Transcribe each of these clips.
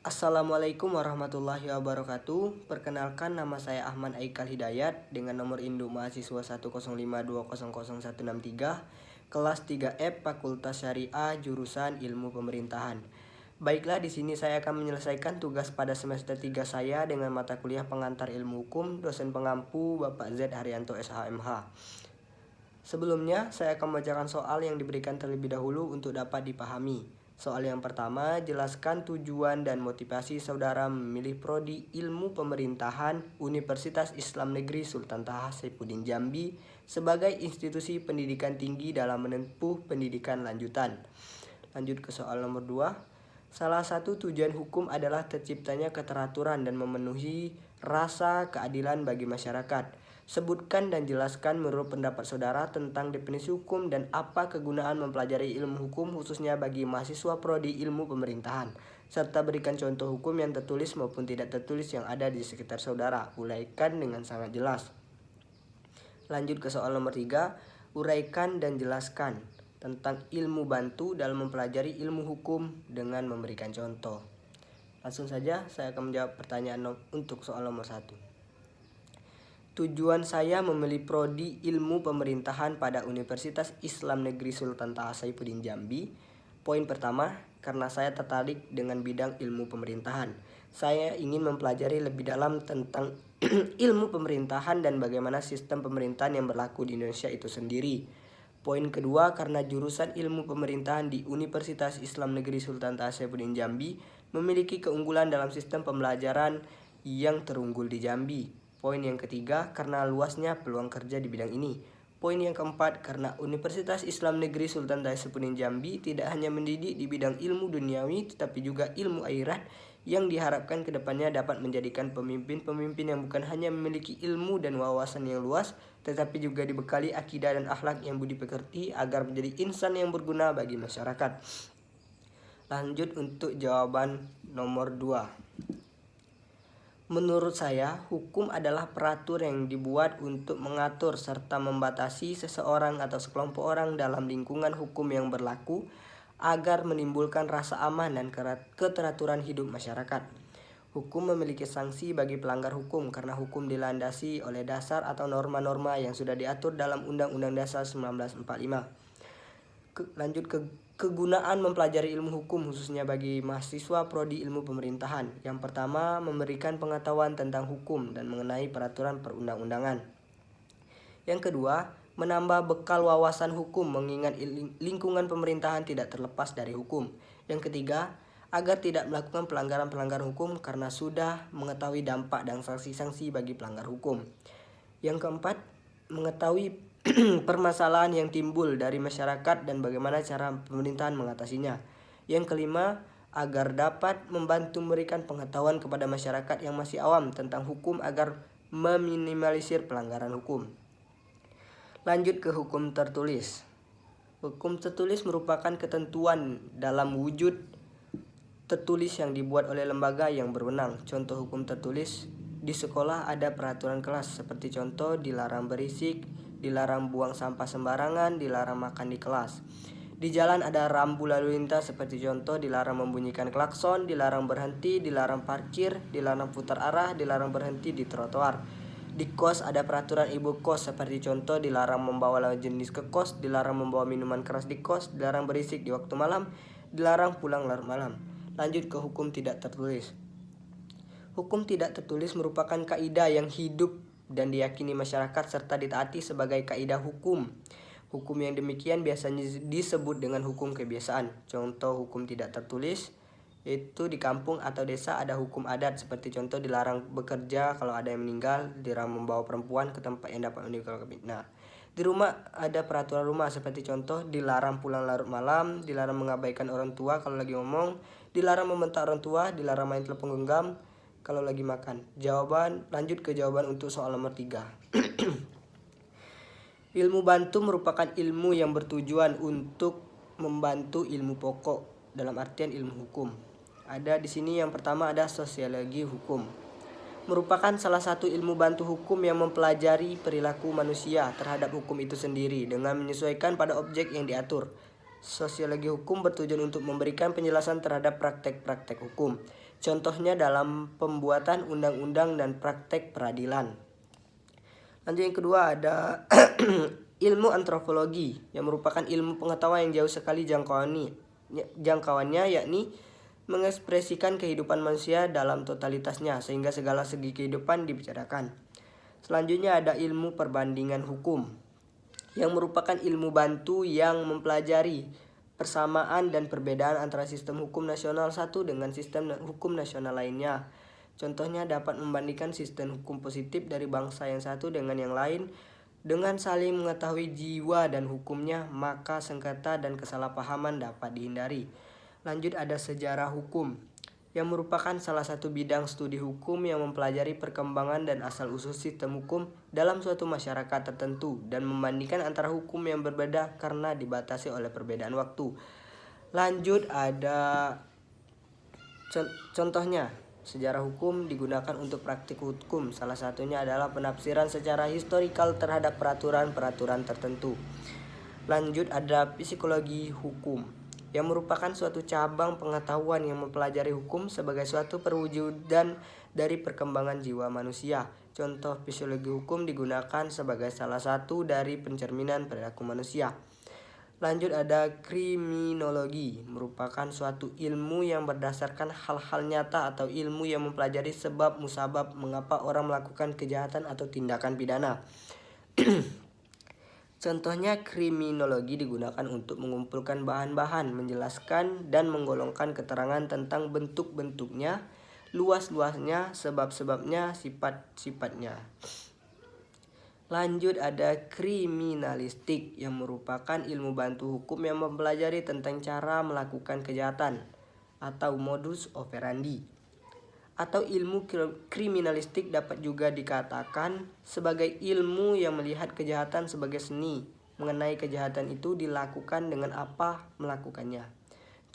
Assalamualaikum warahmatullahi wabarakatuh. Perkenalkan, nama saya Ahmad Aikal Hidayat dengan nomor induk mahasiswa 10520000163, kelas 3F Fakultas Syariah jurusan Ilmu Pemerintahan. Baiklah, di sini saya akan menyelesaikan tugas pada semester 3 saya dengan mata kuliah pengantar ilmu hukum, dosen pengampu Bapak Z Haryanto SHMH. Sebelumnya, saya akan membacakan soal yang diberikan terlebih dahulu untuk dapat dipahami. Soal yang pertama, jelaskan tujuan dan motivasi saudara memilih prodi Ilmu Pemerintahan Universitas Islam Negeri Sultan Taha Saifuddin Jambi sebagai institusi pendidikan tinggi dalam menempuh pendidikan lanjutan. Lanjut ke soal nomor 2. Salah satu tujuan hukum adalah terciptanya keteraturan dan memenuhi rasa keadilan bagi masyarakat. Sebutkan dan jelaskan menurut pendapat saudara tentang definisi hukum dan apa kegunaan mempelajari ilmu hukum khususnya bagi mahasiswa prodi ilmu pemerintahan, serta berikan contoh hukum yang tertulis maupun tidak tertulis yang ada di sekitar saudara. Uraikan dengan sangat jelas. Lanjut ke soal nomor 3. Uraikan dan jelaskan tentang ilmu bantu dalam mempelajari ilmu hukum dengan memberikan contoh. Langsung saja saya akan menjawab pertanyaan untuk soal nomor 1. Tujuan saya memilih prodi Ilmu Pemerintahan pada Universitas Islam Negeri Sultan Taha Saifuddin Jambi. Poin pertama, karena saya tertarik dengan bidang ilmu pemerintahan. Saya ingin mempelajari lebih dalam tentang ilmu pemerintahan dan bagaimana sistem pemerintahan yang berlaku di Indonesia itu sendiri. Poin kedua, karena jurusan ilmu pemerintahan di Universitas Islam Negeri Sultan Taha Saifuddin Jambi memiliki keunggulan dalam sistem pembelajaran yang terunggul di Jambi. Poin yang ketiga, karena luasnya peluang kerja di bidang ini. Poin yang keempat, karena Universitas Islam Negeri Sultan Taha Saifuddin Jambi tidak hanya mendidik di bidang ilmu duniawi, tetapi juga ilmu akhirat yang diharapkan kedepannya dapat menjadikan pemimpin-pemimpin yang bukan hanya memiliki ilmu dan wawasan yang luas, tetapi juga dibekali akidah dan akhlak yang budi pekerti agar menjadi insan yang berguna bagi masyarakat. Lanjut untuk jawaban nomor 2. Menurut saya, hukum adalah peraturan yang dibuat untuk mengatur serta membatasi seseorang atau sekelompok orang dalam lingkungan hukum yang berlaku agar menimbulkan rasa aman dan keteraturan hidup masyarakat. Hukum memiliki sanksi bagi pelanggar hukum karena hukum dilandasi oleh dasar atau norma-norma yang sudah diatur dalam Undang-Undang Dasar 1945. Lanjut ke kegunaan mempelajari ilmu hukum khususnya bagi mahasiswa prodi ilmu pemerintahan. Yang pertama, memberikan pengetahuan tentang hukum dan mengenai peraturan perundang-undangan. Yang kedua, menambah bekal wawasan hukum mengingat lingkungan pemerintahan tidak terlepas dari hukum. Yang ketiga, agar tidak melakukan pelanggaran-pelanggaran hukum karena sudah mengetahui dampak dan sanksi-sanksi bagi pelanggar hukum. Yang keempat, mengetahui permasalahan yang timbul dari masyarakat dan bagaimana cara pemerintahan mengatasinya. Yang kelima, agar dapat membantu memberikan pengetahuan kepada masyarakat yang masih awam tentang hukum agar meminimalisir pelanggaran hukum. Lanjut ke hukum tertulis. Hukum tertulis merupakan ketentuan dalam wujud tertulis yang dibuat oleh lembaga yang berwenang. Contoh hukum tertulis, di sekolah ada peraturan kelas seperti contoh dilarang berisik, dilarang buang sampah sembarangan, dilarang makan di kelas. Di jalan ada rambu lalu lintas seperti contoh dilarang membunyikan klakson, dilarang berhenti, dilarang parkir, dilarang putar arah, dilarang berhenti di trotoar. Di kos ada peraturan ibu kos seperti contoh dilarang membawa lawan jenis ke kos, dilarang membawa minuman keras di kos, dilarang berisik di waktu malam, dilarang pulang larut malam. Lanjut ke hukum tidak tertulis. Hukum tidak tertulis merupakan kaidah yang hidup dan diyakini masyarakat serta ditaati sebagai kaidah hukum. Hukum yang demikian biasanya disebut dengan hukum kebiasaan. Contoh hukum tidak tertulis itu di kampung atau desa ada hukum adat seperti contoh dilarang bekerja kalau ada yang meninggal, dilarang membawa perempuan ke tempat yang dapat menimbulkan fitnah. Di rumah ada peraturan rumah seperti contoh dilarang pulang larut malam, dilarang mengabaikan orang tua kalau lagi ngomong, dilarang membentak orang tua, dilarang main telepon genggam kalau lagi makan. Lanjut ke jawaban untuk soal nomor 3. Ilmu bantu merupakan ilmu yang bertujuan untuk membantu ilmu pokok dalam artian ilmu hukum. Ada di sini yang pertama ada sosiologi hukum. Merupakan salah satu ilmu bantu hukum yang mempelajari perilaku manusia terhadap hukum itu sendiri dengan menyesuaikan pada objek yang diatur. Sosiologi hukum bertujuan untuk memberikan penjelasan terhadap praktek-praktek hukum. Contohnya dalam pembuatan undang-undang dan praktek peradilan. Lanjut yang kedua ada ilmu antropologi yang merupakan ilmu pengetahuan yang jauh sekali jangkauannya, yakni mengekspresikan kehidupan manusia dalam totalitasnya sehingga segala segi kehidupan dibicarakan. Selanjutnya ada ilmu perbandingan hukum yang merupakan ilmu bantu yang mempelajari persamaan dan perbedaan antara sistem hukum nasional satu dengan sistem hukum nasional lainnya. Contohnya dapat membandingkan sistem hukum positif dari bangsa yang satu dengan yang lain. Dengan saling mengetahui jiwa dan hukumnya, maka sengketa dan kesalahpahaman dapat dihindari. Lanjut ada sejarah hukum yang merupakan salah satu bidang studi hukum yang mempelajari perkembangan dan asal-usul sistem hukum dalam suatu masyarakat tertentu dan membandingkan antara hukum yang berbeda karena dibatasi oleh perbedaan waktu. Lanjut ada contohnya. Sejarah hukum digunakan untuk praktik hukum. Salah satunya adalah penafsiran secara historikal terhadap peraturan-peraturan tertentu. Lanjut ada psikologi hukum yang merupakan suatu cabang pengetahuan yang mempelajari hukum sebagai suatu perwujudan dari perkembangan jiwa manusia. Contoh psikologi hukum digunakan sebagai salah satu dari pencerminan perilaku manusia. Lanjut ada kriminologi, merupakan suatu ilmu yang berdasarkan hal-hal nyata atau ilmu yang mempelajari sebab musabab mengapa orang melakukan kejahatan atau tindakan pidana. Contohnya kriminologi digunakan untuk mengumpulkan bahan-bahan, menjelaskan dan menggolongkan keterangan tentang bentuk-bentuknya, luas-luasnya, sebab-sebabnya, sifat-sifatnya. Lanjut ada kriminalistik yang merupakan ilmu bantu hukum yang mempelajari tentang cara melakukan kejahatan atau modus operandi. Atau ilmu kriminalistik dapat juga dikatakan sebagai ilmu yang melihat kejahatan sebagai seni, mengenai kejahatan itu dilakukan dengan apa melakukannya.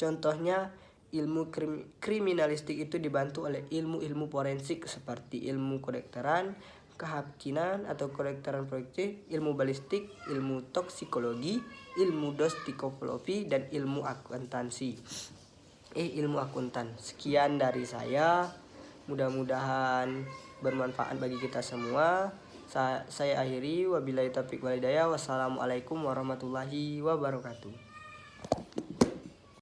Contohnya ilmu kriminalistik itu dibantu oleh ilmu-ilmu forensik seperti ilmu kedokteran, kehakiman atau kedokteran forensik, ilmu balistik, ilmu toksikologi, ilmu dostikologi, dan ilmu akuntansi. Ilmu akuntan. Sekian dari saya. Mudah-mudahan bermanfaat bagi kita semua. Saya akhiri. Wabillahi taufiq wal hidayah. Wassalamualaikum warahmatullahi wabarakatuh.